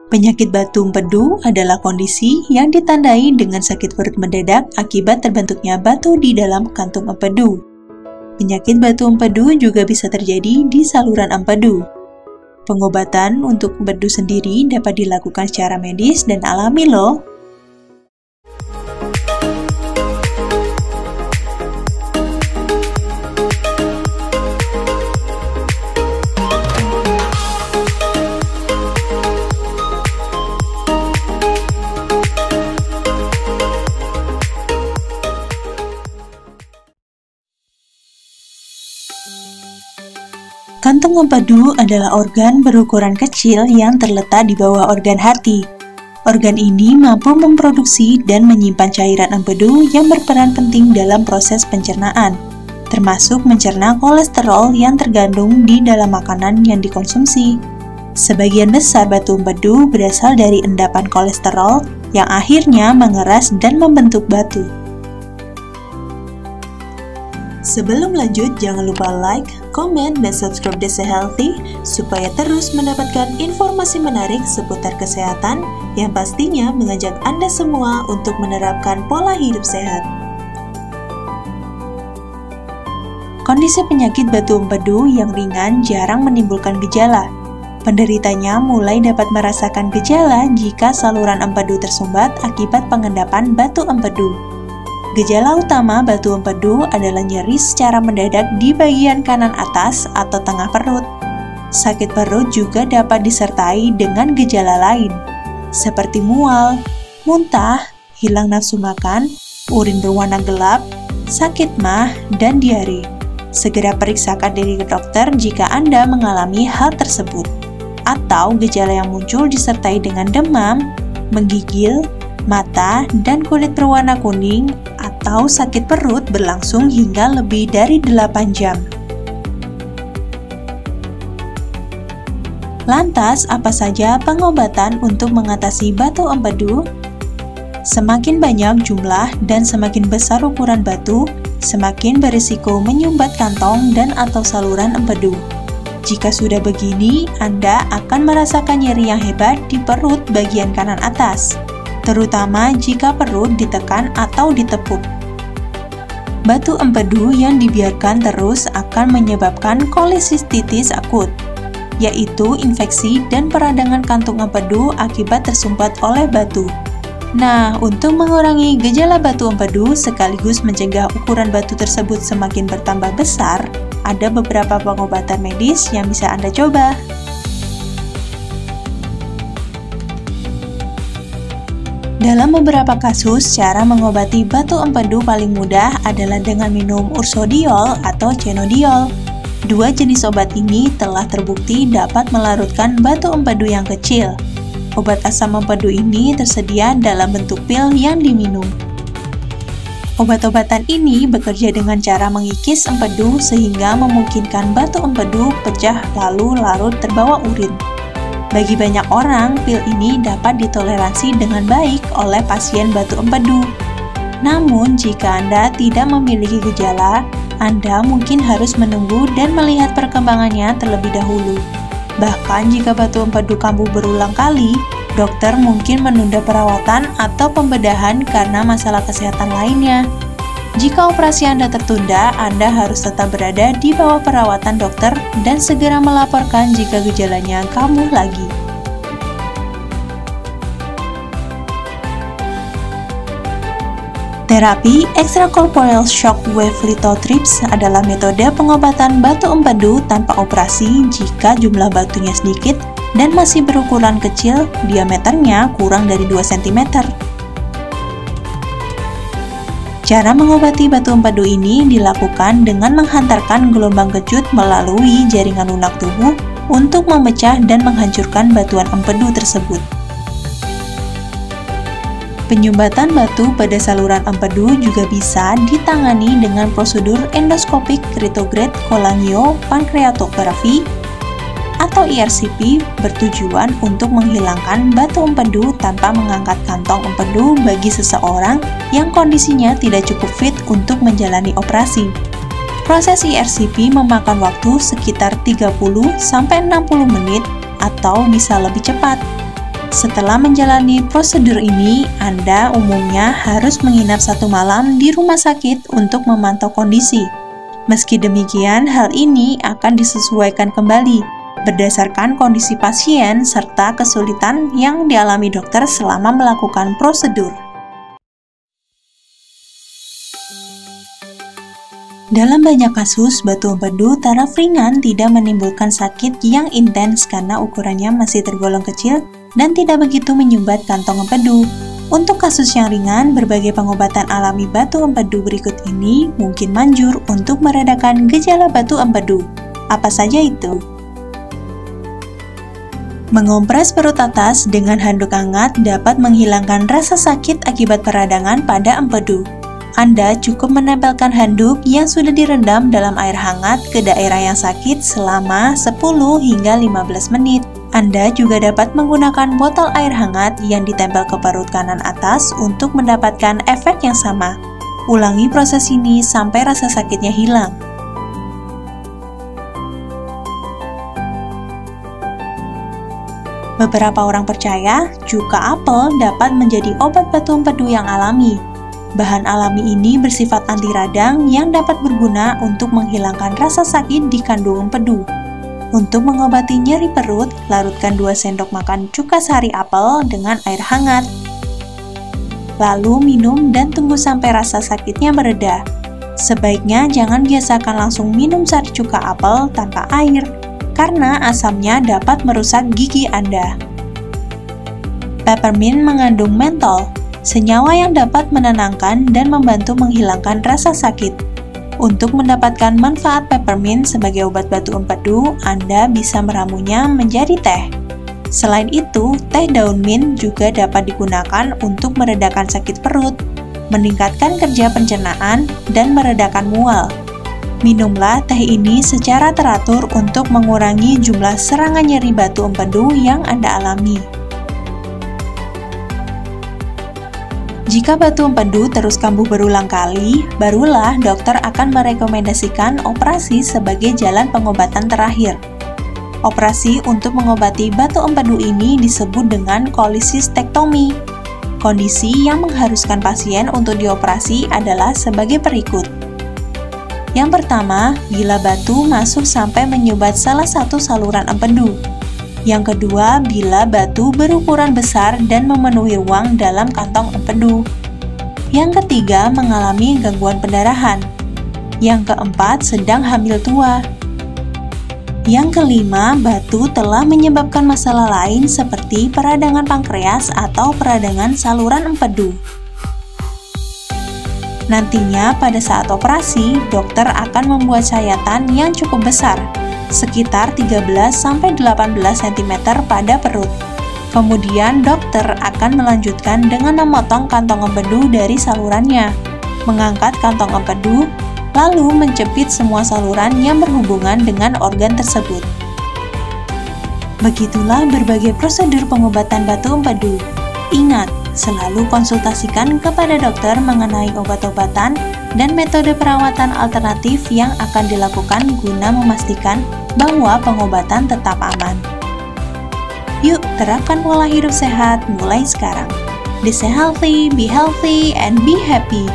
Penyakit batu empedu adalah kondisi yang ditandai dengan sakit perut mendadak akibat terbentuknya batu di dalam kantung empedu. Penyakit batu empedu juga bisa terjadi di saluran empedu. Pengobatan untuk empedu sendiri dapat dilakukan secara medis dan alami loh. Kantung empedu adalah organ berukuran kecil yang terletak di bawah organ hati. Organ ini mampu memproduksi dan menyimpan cairan empedu yang berperan penting dalam proses pencernaan, termasuk mencerna kolesterol yang terkandung di dalam makanan yang dikonsumsi. Sebagian besar batu empedu berasal dari endapan kolesterol yang akhirnya mengeras dan membentuk batu. Sebelum lanjut, jangan lupa like, komen, dan subscribe Desa Healthy supaya terus mendapatkan informasi menarik seputar kesehatan yang pastinya mengajak Anda semua untuk menerapkan pola hidup sehat. Kondisi penyakit batu empedu yang ringan jarang menimbulkan gejala. Penderitanya mulai dapat merasakan gejala jika saluran empedu tersumbat akibat pengendapan batu empedu. Gejala utama batu empedu adalah nyeri secara mendadak di bagian kanan atas atau tengah perut. Sakit perut juga dapat disertai dengan gejala lain, seperti mual, muntah, hilang nafsu makan, urin berwarna gelap, sakit mah, dan diare. Segera periksakan diri ke dokter jika Anda mengalami hal tersebut, atau gejala yang muncul disertai dengan demam, menggigil, mata, dan kulit berwarna kuning, atau sakit perut berlangsung hingga lebih dari 8 jam. Lantas, apa saja pengobatan untuk mengatasi batu empedu? Semakin banyak jumlah dan semakin besar ukuran batu, semakin berisiko menyumbat kantong dan atau saluran empedu. Jika sudah begini, Anda akan merasakan nyeri yang hebat di perut bagian kanan atas, terutama jika perut ditekan atau ditepuk. Batu empedu yang dibiarkan terus akan menyebabkan kolesistitis akut, yaitu infeksi dan peradangan kantung empedu akibat tersumbat oleh batu. Nah, untuk mengurangi gejala batu empedu sekaligus mencegah ukuran batu tersebut semakin bertambah besar, ada beberapa pengobatan medis yang bisa Anda coba. Dalam beberapa kasus, cara mengobati batu empedu paling mudah adalah dengan minum ursodiol atau chenodiol. Dua jenis obat ini telah terbukti dapat melarutkan batu empedu yang kecil. Obat asam empedu ini tersedia dalam bentuk pil yang diminum. Obat-obatan ini bekerja dengan cara mengikis empedu sehingga memungkinkan batu empedu pecah lalu larut terbawa urin. Bagi banyak orang, pil ini dapat ditoleransi dengan baik oleh pasien batu empedu. Namun, jika Anda tidak memiliki gejala, Anda mungkin harus menunggu dan melihat perkembangannya terlebih dahulu. Bahkan jika batu empedu kambuh berulang kali, dokter mungkin menunda perawatan atau pembedahan karena masalah kesehatan lainnya. Jika operasi Anda tertunda, Anda harus tetap berada di bawah perawatan dokter dan segera melaporkan jika gejalanya kambuh lagi. Terapi extracorporeal shock wave lithotripsy adalah metode pengobatan batu empedu tanpa operasi jika jumlah batunya sedikit dan masih berukuran kecil, diameternya kurang dari 2 cm. Cara mengobati batu empedu ini dilakukan dengan menghantarkan gelombang kejut melalui jaringan lunak tubuh untuk memecah dan menghancurkan batuan empedu tersebut. Penyumbatan batu pada saluran empedu juga bisa ditangani dengan prosedur endoskopik retrograde cholangiopancreatography atau ERCP bertujuan untuk menghilangkan batu empedu tanpa mengangkat kantong empedu bagi seseorang yang kondisinya tidak cukup fit untuk menjalani operasi. Proses ERCP memakan waktu sekitar 30-60 menit atau bisa lebih cepat. Setelah menjalani prosedur ini, Anda umumnya harus menginap 1 malam di rumah sakit untuk memantau kondisi. Meski demikian, hal ini akan disesuaikan kembali berdasarkan kondisi pasien serta kesulitan yang dialami dokter selama melakukan prosedur. Dalam banyak kasus, batu empedu taraf ringan tidak menimbulkan sakit yang intens karena ukurannya masih tergolong kecil dan tidak begitu menyumbat kantong empedu. Untuk kasus yang ringan, berbagai pengobatan alami batu empedu berikut ini mungkin manjur untuk meredakan gejala batu empedu. Apa saja itu? Mengompres perut atas dengan handuk hangat dapat menghilangkan rasa sakit akibat peradangan pada empedu. Anda cukup menempelkan handuk yang sudah direndam dalam air hangat ke daerah yang sakit selama 10 hingga 15 menit. Anda juga dapat menggunakan botol air hangat yang ditempel ke perut kanan atas untuk mendapatkan efek yang sama. Ulangi proses ini sampai rasa sakitnya hilang. Beberapa orang percaya cuka apel dapat menjadi obat batu empedu yang alami. Bahan alami ini bersifat anti radang yang dapat berguna untuk menghilangkan rasa sakit di kandung empedu. Untuk mengobati nyeri perut, larutkan 2 sendok makan cuka sari apel dengan air hangat. Lalu minum dan tunggu sampai rasa sakitnya mereda. Sebaiknya jangan biasakan langsung minum sari cuka apel tanpa air, karena asamnya dapat merusak gigi Anda. Peppermint mengandung mentol, senyawa yang dapat menenangkan dan membantu menghilangkan rasa sakit. Untuk mendapatkan manfaat peppermint sebagai obat batu empedu, Anda bisa meramunya menjadi teh. Selain itu, teh daun mint juga dapat digunakan untuk meredakan sakit perut, meningkatkan kerja pencernaan, dan meredakan mual. Minumlah teh ini secara teratur untuk mengurangi jumlah serangan nyeri batu empedu yang Anda alami. Jika batu empedu terus kambuh berulang kali, barulah dokter akan merekomendasikan operasi sebagai jalan pengobatan terakhir. Operasi untuk mengobati batu empedu ini disebut dengan kolisistektomi. Kondisi yang mengharuskan pasien untuk dioperasi adalah sebagai berikut. Yang pertama, bila batu masuk sampai menyumbat salah satu saluran empedu. Yang kedua, bila batu berukuran besar dan memenuhi ruang dalam kantong empedu. Yang ketiga, mengalami gangguan pendarahan. Yang keempat, sedang hamil tua. Yang kelima, batu telah menyebabkan masalah lain seperti peradangan pankreas atau peradangan saluran empedu. Nantinya, pada saat operasi, dokter akan membuat sayatan yang cukup besar, sekitar 13-18 cm pada perut. Kemudian dokter akan melanjutkan dengan memotong kantong empedu dari salurannya, mengangkat kantong empedu, lalu menjepit semua saluran yang berhubungan dengan organ tersebut. Begitulah berbagai prosedur pengobatan batu empedu. Ingat, selalu konsultasikan kepada dokter mengenai obat-obatan dan metode perawatan alternatif yang akan dilakukan guna memastikan bahwa pengobatan tetap aman. Yuk, terapkan pola hidup sehat mulai sekarang. Stay healthy, be healthy, and be happy.